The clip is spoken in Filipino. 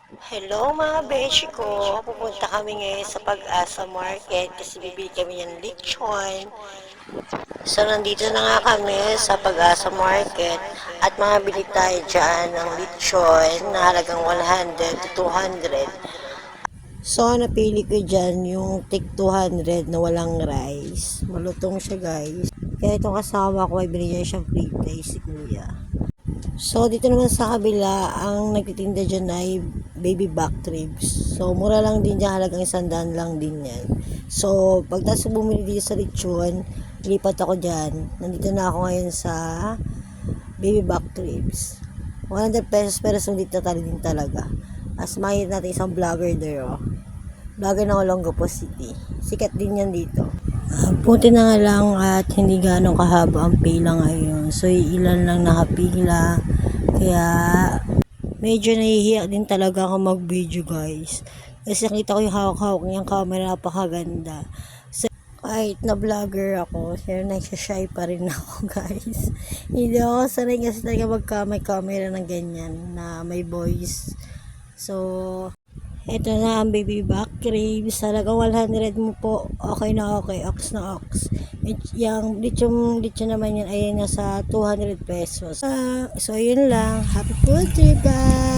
Hello mga beshi ko, pupunta kami ngayon sa Pag-asa Market kasi bibili kami ng lechon. So nandito na nga kami sa Pag-asa Market at makabili tayo dyan ng lechon na halagang 100 to 200. So napili ko dyan yung tig 200 na walang rice. Malutong siya guys. Kaya itong kasama ko ay binigyan siyang free play si Kuya. So, dito naman sa kabila, ang nagtitinda dyan ay baby back ribs. So, mura lang din dyan, halagang 100 lang din yan. So, pagtas bumili dito sa lechon, lipat ako dyan. Nandito na ako ngayon sa baby back ribs. 100 pesos pero sulit na tali din talaga. As makikita natin isang vlogger there, oh. Vlogger ng Olongapo City. Sikat din yan dito. Buti na nga lang at hindi ganong kahaba ang pila ngayon. So, ilan lang nakapila. Kaya, medyo nahihiya din talaga ako mag-video guys. Kasi nakita ko yung hawak-hawak niyang camera, napakaganda. So, kahit na vlogger ako, pero nagsashy pa rin ako guys. Hindi ako sanay kasi talaga magkamay-camera ng ganyan na may voice. So, ito na ang baby back ribs. Halagang 100 mo po. Okay na okay. Ox na ox. Yung lechon naman yan ay nasa 200 pesos. So, yun lang. Happy food trip guys!